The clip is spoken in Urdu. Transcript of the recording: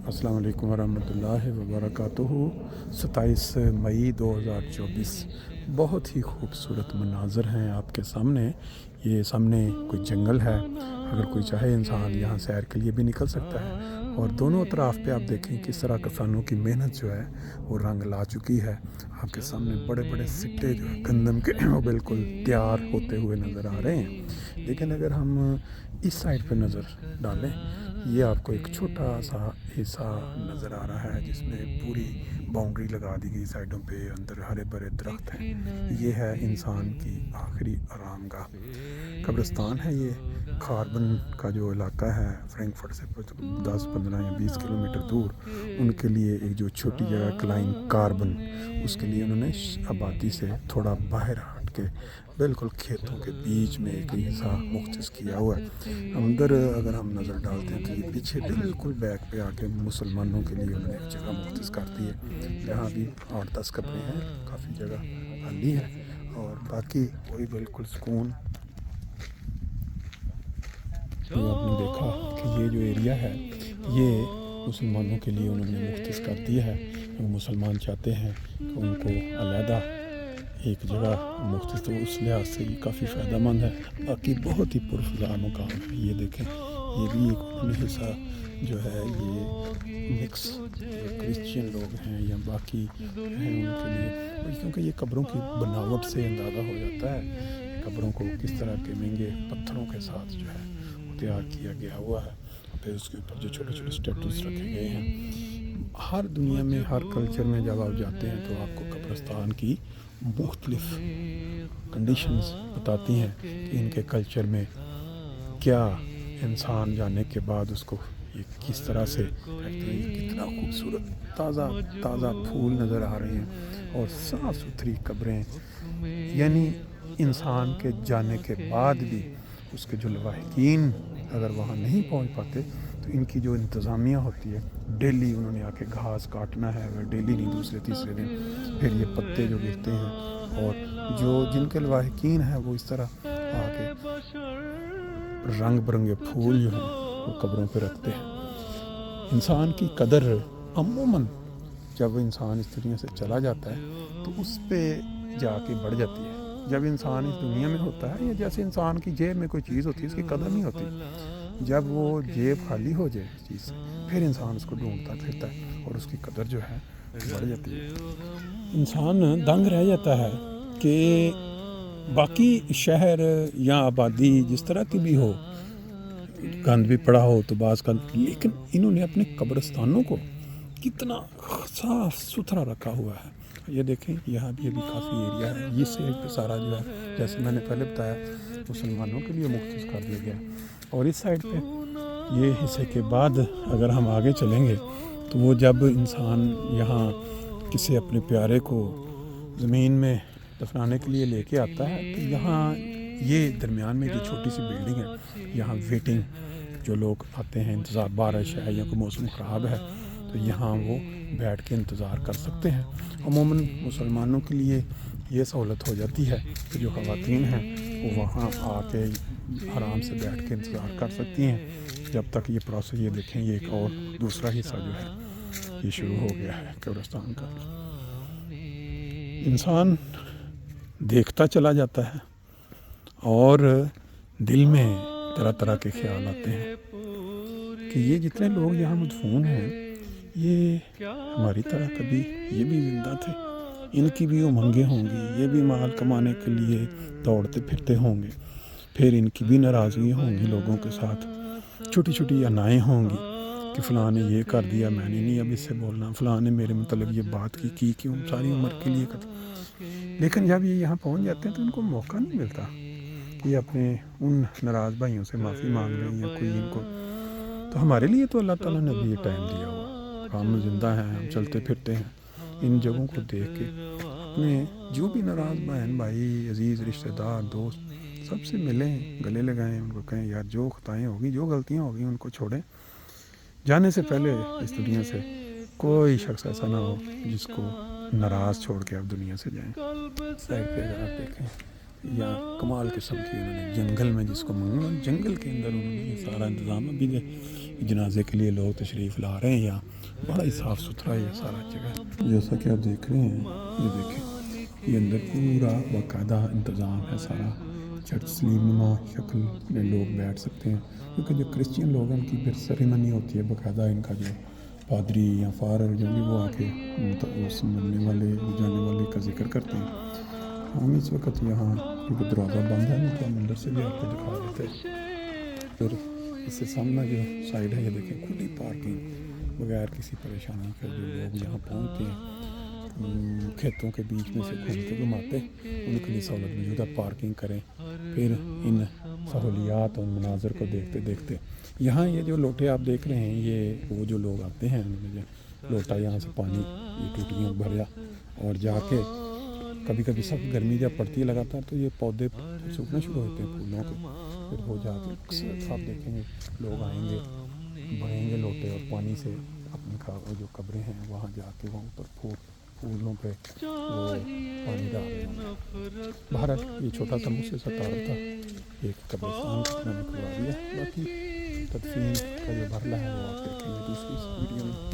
السلام علیکم ورحمۃ اللہ وبرکاتہ۔ 27 مئی 2024 بہت ہی خوبصورت مناظر ہیں آپ کے سامنے۔ یہ سامنے کوئی جنگل ہے، اگر کوئی چاہے انسان یہاں سیر کے لیے بھی نکل سکتا ہے، اور دونوں اطراف پہ آپ دیکھیں کس طرح کسانوں کی محنت جو ہے وہ رنگ لا چکی ہے۔ آپ کے سامنے بڑے بڑے سٹے جو ہے گندم کے وہ بالکل تیار ہوتے ہوئے نظر آ رہے ہیں۔ لیکن اگر ہم اس سائڈ پہ نظر ڈالیں، یہ آپ کو ایک چھوٹا سا حصہ نظر آ رہا ہے جس میں پوری باؤنڈری لگا دی گئی، سائڈوں پہ اندر ہرے بھرے درخت ہیں۔ یہ ہے انسان کی آخری آرام گاہ، قبرستان ہے۔ یہ کاربن کا جو علاقہ ہے فرینکفرٹ سے 10 15 یا 20 کلومیٹر دور، ان کے لیے ایک جو چھوٹی جگہ کلائن کاربن، اس کے لیے انہوں نے آبادی سے تھوڑا باہر ہٹ کے بالکل کھیتوں کے بیچ میں ایک حصہ مختص کیا ہوا ہے۔ اندر اگر ہم نظر ڈالتے ہیں تو یہ پیچھے بالکل بیک پہ آ کے مسلمانوں کے لیے انہوں نے ایک جگہ مختص کر دی ہے، جہاں بھی 8-10 قبریں ہیں، کافی جگہ خالی ہے، اور باقی وہی بالکل سکون۔ یہ آپ نے دیکھا کہ یہ جو ایریا ہے یہ مسلمانوں کے لیے انہوں نے مختص کر دیا ہے۔ وہ مسلمان چاہتے ہیں کہ ان کو علیحدہ ایک جگہ مختص، تو اس لحاظ سے یہ کافی فائدہ مند ہے۔ باقی بہت ہی پرفضا مقام ہے، یہ دیکھیں، یہ بھی ایک انہوں نے حصہ جو ہے یہ مکس جو کرسچین لوگ ہیں یا باقی ہیں ان کے لیے، کیونکہ یہ قبروں کی بناوٹ سے اندازہ ہو جاتا ہے قبروں کو کس طرح کے مہنگے پتھروں کے ساتھ جو ہے وہ تیار کیا گیا ہوا ہے، پھر اس کے اوپر جو چھوٹے چھوٹے اسٹیٹوز رکھے گئے ہیں۔ ہر دنیا میں ہر کلچر میں جب آپ جاتے ہیں تو آپ کو قبرستان کی مختلف کنڈیشنز بتاتی ہیں کہ ان کے کلچر میں کیا انسان جانے کے بعد اس کو یہ کس طرح سے رکھتے ہیں۔ یہ کتنا خوبصورت تازہ تازہ پھول نظر آ رہے ہیں اور صاف ستھری قبریں، یعنی انسان کے جانے کے بعد بھی اس کے جو لواحقین اگر وہاں نہیں پہنچ پاتے تو ان کی جو انتظامیہ ہوتی ہے، ڈیلی انہوں نے آ کے گھاس کاٹنا ہے، اگر ڈیلی نہیں دوسرے تیسرے دن پھر یہ پتے جو گرتے ہیں، اور جو جن کے لواحقین ہیں وہ اس طرح آ کے رنگ برنگے پھول جو ہیں وہ قبروں پہ رکھتے ہیں۔ انسان کی قدر عموماً جب انسان اس دنیا سے چلا جاتا ہے تو اس پہ جا کے بڑھ جاتی ہے۔ جب انسان اس دنیا میں ہوتا ہے، یا جیسے انسان کی جیب میں کوئی چیز ہوتی ہے اس کی قدر نہیں ہوتی، جب وہ جیب خالی ہو جائے اس چیز سے پھر انسان اس کو ڈھونڈتا پھرتا ہے اور اس کی قدر جو ہے بڑھ جاتی ہے۔ انسان دنگ رہ جاتا ہے کہ باقی شہر یا آبادی جس طرح کی بھی ہو، گند بھی پڑا ہو تو بعض کا، لیکن انہوں نے اپنے قبرستانوں کو کتنا صاف ستھرا رکھا ہوا ہے۔ یہ دیکھیں، یہاں بھی ابھی کافی ایریا ہے، یہ سائڈ پہ سارا جو ہے جیسے میں نے پہلے بتایا مسلمانوں کے لیے مختص کر دیا گیا، اور اس سائڈ پہ یہ حصے کے بعد اگر ہم آگے چلیں گے تو وہ جب انسان یہاں کسی اپنے پیارے کو زمین میں دفنانے کے لیے لے کے آتا ہے تو یہاں یہ درمیان میں جو چھوٹی سی بلڈنگ ہے، یہاں ویٹنگ، جو لوگ آتے ہیں انتظار، بارش ہے یا کوئی موسم خراب ہے تو یہاں وہ بیٹھ کے انتظار کر سکتے ہیں۔ عموماً مسلمانوں کے لیے یہ سہولت ہو جاتی ہے کہ جو خواتین ہیں وہ وہاں آ کے آرام سے بیٹھ کے انتظار کر سکتی ہیں جب تک یہ پروسیس۔ یہ دیکھیں، یہ ایک اور دوسرا حصہ جو ہے یہ شروع ہو گیا ہے قبرستان کا۔ انسان دیکھتا چلا جاتا ہے اور دل میں طرح طرح کے خیال آتے ہیں کہ یہ جتنے لوگ یہاں مدفون ہیں یہ ہماری طرح کبھی یہ بھی زندہ تھے، ان کی بھی امنگیں ہوں گی، یہ بھی مال کمانے کے لیے دوڑتے پھرتے ہوں گے، پھر ان کی بھی ناراضگی ہوں گی لوگوں کے ساتھ، چھوٹی چھوٹی انائیں ہوں گی کہ فلاں نے یہ کر دیا، میں نے نہیں اب اس سے بولنا، فلاں نے میرے متعلق یہ بات کی کیوں، ساری عمر کے لیے لیکن جب یہ یہاں پہنچ جاتے ہیں تو ان کو موقع نہیں ملتا کہ یہ اپنے ان ناراض بھائیوں سے معافی مانگ لیں یا کوئی ان کو۔ تو ہمارے لیے تو اللہ تعالیٰ نے بھی یہ ٹائم دیا ہوا، ہم زندہ ہیں، ہم چلتے پھرتے ہیں، ان جگہوں کو دیکھ کے اپنے جو بھی ناراض بہن بھائی عزیز رشتہ دار دوست سب سے ملیں، گلے لگائیں، ان کو کہیں یار جو خطائیں ہوگی، جو غلطیاں ہوگی ان کو چھوڑیں، جانے سے پہلے اس دنیا سے کوئی شخص ایسا نہ ہو جس کو ناراض چھوڑ کے آپ دنیا سے جائیں۔ سائڈ پہ اگر آپ دیکھیں یا کمال قسم کی انہوں نے جنگل میں جس کو منگا جنگل کے اندر انہوں نے یہ سارا انتظام ابھی جنازے کے لیے لوگ تشریف لا رہے ہیں یہاں بڑا ہی صاف ستھرا یہ سارا جگہ جیسا کہ آپ دیکھ رہے ہیں یہ دیکھیں یہ اندر پورا باقاعدہ انتظام ہے سارا چرچ سلیم نما شکل میں لوگ بیٹھ سکتے ہیں کیونکہ جو کرسچین لوگ ہیں ان کی پھر سیریمنی ہوتی ہے باقاعدہ ان کا جو پادری یا فارر جو بھی وہ آ کے اس مرنے والے جانے والے کا ذکر کرتے ہیں ہم اس وقت یہاں کیونکہ دروازہ بند ہے نہیں تو ہم اندر سے بھی آپ کو دکھا دیتے ہیں پھر اس سے سامنا جو سائڈ ہے یہ دیکھیں کھلی پارکنگ بغیر کسی پریشانی کا جو لوگ یہاں پہنچتے ہیں کھیتوں کے بیچ میں سے گھومتے گھماتے ان کے لیے سہولت موجود ہے پارکنگ کریں پھر ان سہولیات اور مناظر کو دیکھتے دیکھتے یہاں یہ جو لوٹے آپ دیکھ رہے ہیں یہ وہ جو لوگ آتے ہیں انہوں نے جو لوٹا یہاں سے پانی یہ ٹوٹیاں بھریا اور جا کے کبھی کبھی سخت گرمی جب پڑتی ہے لگاتار تو یہ پودے سوکھنا شروع ہوتے ہیں پھولوں کے پھر وہ جا کے اکثر آپ دیکھیں گے لوگ آئیں گے بھریں گے لوٹے اور پانی سے اپنی جو قبریں ہیں وہاں جا کے وہاں پر پھولوں پہ وہ پانی ڈال رہے ہیں بہرحال یہ چھوٹا سا مجھ سے ستارہ تھا ایک قبرستان میں نے کروا دیا باقی تدفین کا جو مرحلہ ہے وہ آپ دیکھیں گے دوسری ویڈیو میں